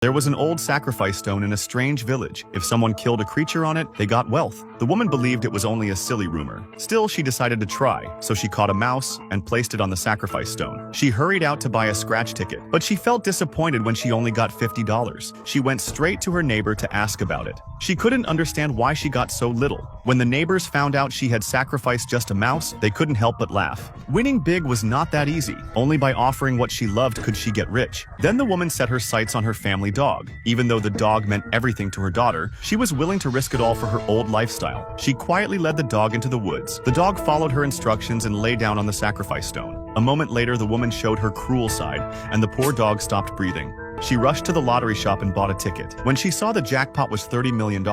There was an old sacrifice stone in a strange village. If someone killed a creature on it, they got wealth. The woman believed it was only a silly rumor. Still, she decided to try, so she caught a mouse and placed it on the sacrifice stone. She hurried out to buy a scratch ticket, but she felt disappointed when she only got $50. She went straight to her neighbor to ask about it. She couldn't understand why she got so little. When the neighbors found out she had sacrificed just a mouse, they couldn't help but laugh. Winning big was not that easy. Only by offering what she loved could she get rich. Then the woman set her sights on her family dog. Even though the dog meant everything to her daughter, she was willing to risk it all for her old lifestyle. She quietly led the dog into the woods. The dog followed her instructions and lay down on the sacrifice stone. A moment later, the woman showed her cruel side, and the poor dog stopped breathing. She rushed to the lottery shop and bought a ticket. When she saw the jackpot was $30 million,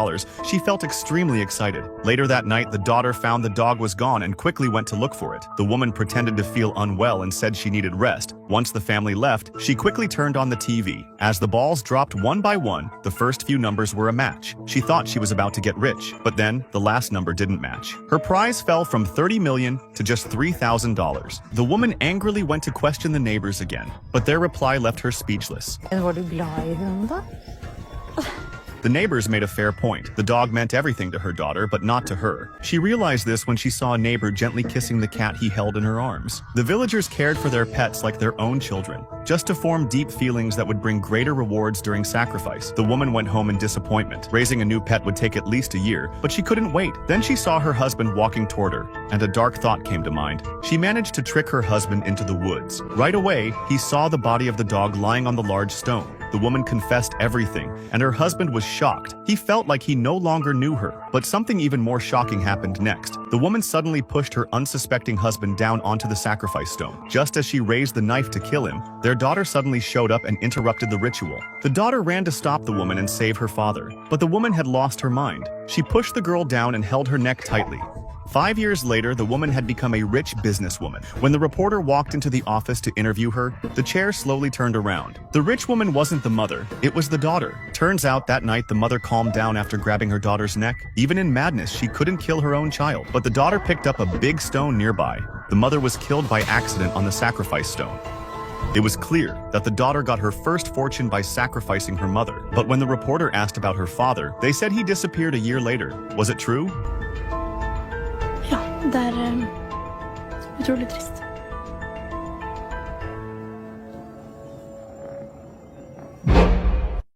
she felt extremely excited. Later that night, the daughter found the dog was gone and quickly went to look for it. The woman pretended to feel unwell and said she needed rest. Once the family left, she quickly turned on the TV. As the balls dropped one by one, the first few numbers were a match. She thought she was about to get rich, but then the last number didn't match. Her prize fell from $30 million to just $3,000. The woman angrily went to question the neighbors again, but their reply left her speechless. Var du glad I hund da? The neighbors made a fair point. The dog meant everything to her daughter, but not to her. She realized this when she saw a neighbor gently kissing the cat he held in her arms. The villagers cared for their pets like their own children, just to form deep feelings that would bring greater rewards during sacrifice. The woman went home in disappointment. Raising a new pet would take at least a year, but she couldn't wait. Then she saw her husband walking toward her, and a dark thought came to mind. She managed to trick her husband into the woods. Right away, he saw the body of the dog lying on the large stone. The woman confessed everything, and her husband was shocked. He felt like he no longer knew her. But something even more shocking happened next. The woman suddenly pushed her unsuspecting husband down onto the sacrifice stone. Just as she raised the knife to kill him, their daughter suddenly showed up and interrupted the ritual. The daughter ran to stop the woman and save her father. But the woman had lost her mind. She pushed the girl down and held her neck tightly. 5 years later, the woman had become a rich businesswoman. When the reporter walked into the office to interview her, the chair slowly turned around. The rich woman wasn't the mother, it was the daughter. Turns out that night the mother calmed down after grabbing her daughter's neck. Even in madness, she couldn't kill her own child. But the daughter picked up a big stone nearby. The mother was killed by accident on the sacrifice stone. It was clear that the daughter got her first fortune by sacrificing her mother. But when the reporter asked about her father, they said he disappeared a year later. Was it true? Ja, det är otroligt trist.